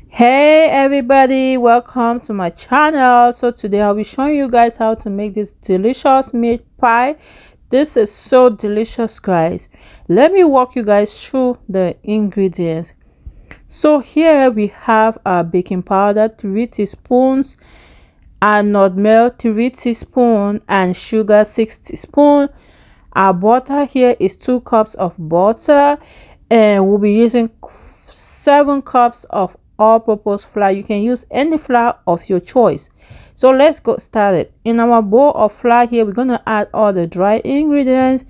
Hey everybody, welcome to my channel. So today I'll be showing you guys how to make this delicious meat pie. This is so delicious, guys. Let me walk you guys through the ingredients. So here we have our baking powder 3 teaspoons, and nutmeg 3 teaspoons, and sugar 6 teaspoons. Our butter here is 2 cups of butter, and we'll be using 7 cups of all-purpose flour. You can use any flour of your choice. So let's go started. In our bowl of flour here, we're going to add all the dry ingredients,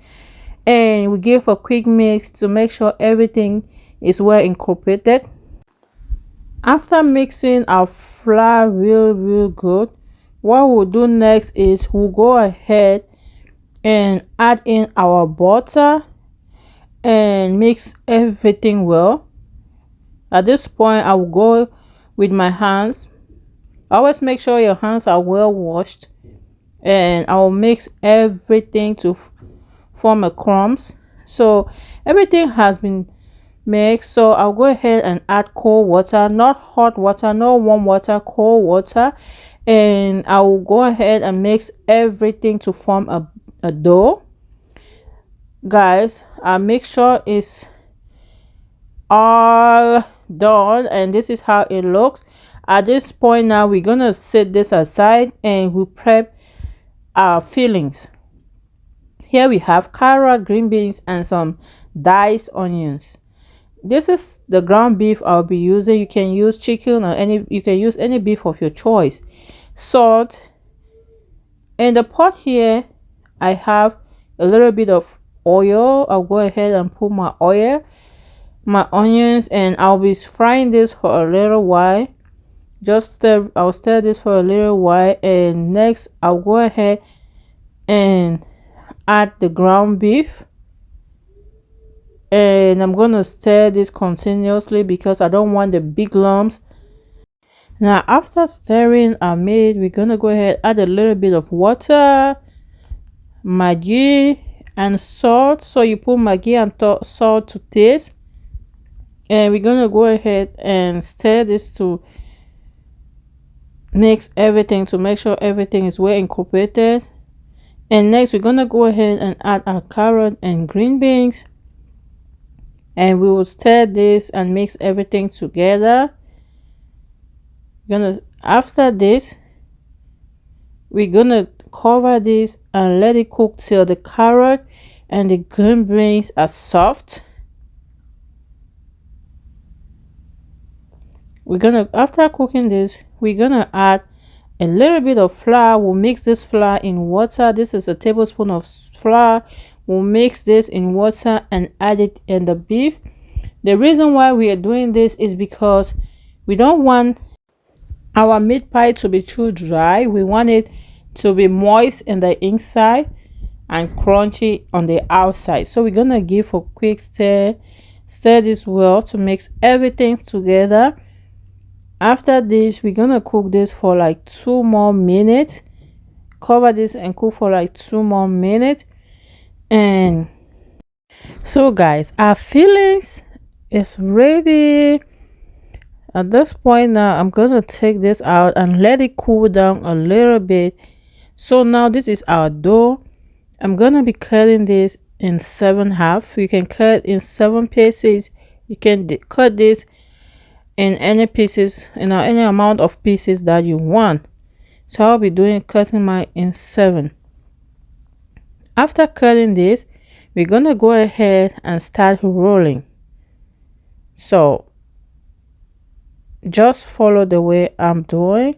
and we give a quick mix to make sure everything is well incorporated. After mixing our flour real good, what we'll do next is we'll go ahead and add in our butter and mix everything well. At this point, I will go with my hands. Always make sure your hands are well washed, and I will mix everything to form a crumbs. So everything has been mixed, so I'll go ahead and add cold water, not hot water, not warm water, cold water, and I will go ahead and mix everything to form a dough. Guys, our mixture is all done, and this is how it looks. At this point now, we're gonna set this aside and we prep our fillings. Here we have carrot, green beans, and some diced onions. This is the ground beef I'll be using. You can use chicken or you can use any beef of your choice. Salt. In the pot here, I have a little bit of oil. I'll go ahead and put my oil, my onions, and I'll be frying this for a little while. I'll stir this for a little while, and next I'll go ahead and add the ground beef, and I'm gonna stir this continuously because I don't want the big lumps. Now after stirring our meat, we're gonna go ahead add a little bit of water, Maggie, and salt. So you put Maggie and salt to taste, and we're gonna go ahead and stir this to mix everything to make sure everything is well incorporated. And next we're gonna go ahead and add our carrot and green beans, and we will stir this and mix everything together. After this, we're gonna cover this and let it cook till the carrot and the green beans are soft. After cooking this, we're gonna add a little bit of flour. We'll mix this flour in water. This is a tablespoon of flour. We'll mix this in water and add it in the beef. The reason why we are doing this is because we don't want our meat pie to be too dry. We want it to be moist in the inside and crunchy on the outside. So we're gonna give a quick stir this well to mix everything together. After this, we're gonna cook this for like 2 more minutes. Cover this and cook for like 2 more minutes. And so guys, our fillings is ready. At this point now, I'm gonna take this out and let it cool down a little bit. So now this is our dough. I'm gonna be cutting this in 7 halves. You can cut in 7 pieces. You can cut this in any pieces, any amount of pieces that you want. So I'll be cutting mine in 7. After cutting this, we're gonna go ahead and start rolling. So just follow the way I'm doing,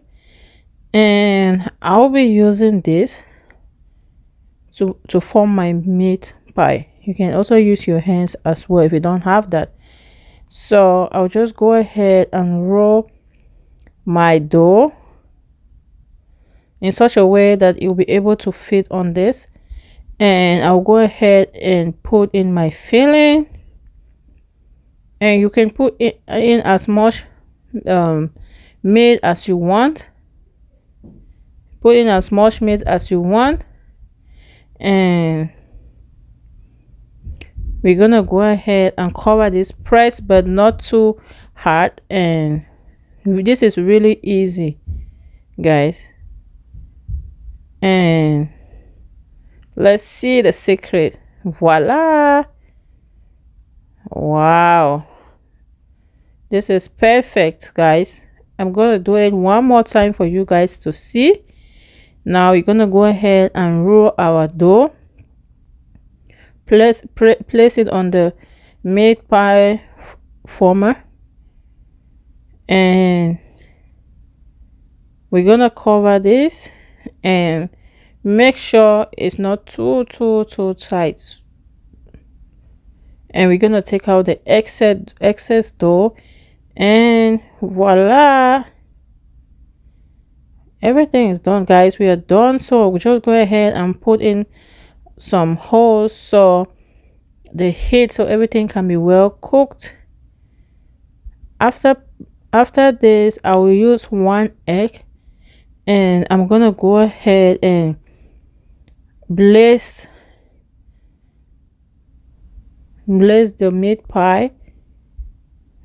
and I'll be using this to form my meat pie. You can also use your hands as well if you don't have that. So I'll just go ahead and roll my dough in such a way that it will be able to fit on this, and I'll go ahead and put in my filling, and you can put in as much meat as you want. Put in as much meat as you want, and we're gonna go ahead and cover this, press but not too hard, and This is really easy, guys. And let's see the secret. Voila. Wow, this is perfect, guys. I'm gonna do it one more time for you guys to see. Now we're gonna go ahead and roll our dough. Place it on the meat pie former, and we're gonna cover this and make sure it's not too tight. And we're gonna take out the excess dough, and voila, everything is done, guys. We are done. So we just go ahead and put in some holes so the heat, so everything can be well cooked. After this, I will use 1 egg, and I'm gonna go ahead and blaze the meat pie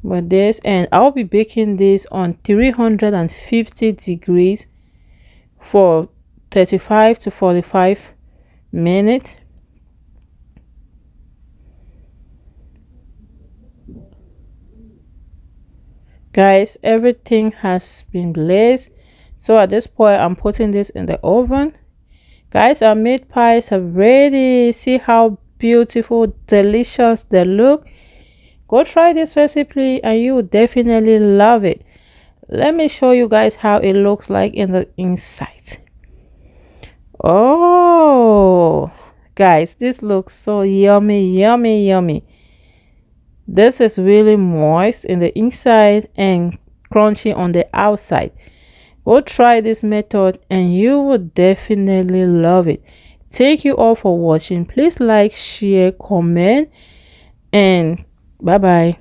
with this, and I'll be baking this on 350 degrees for 35 to 45 minutes. Guys, everything has been glazed, so at this point I'm putting this in the oven. Guys, our meat pies are ready. See how beautiful, delicious they look. Go try this recipe and you will definitely love it. Let me show you guys how it looks like in the inside. Oh, guys, this looks so yummy, yummy, yummy. This is really moist in the inside and crunchy on the outside. Go try this method and you will definitely love it. Thank you all for watching. Please like, share, comment, and bye bye.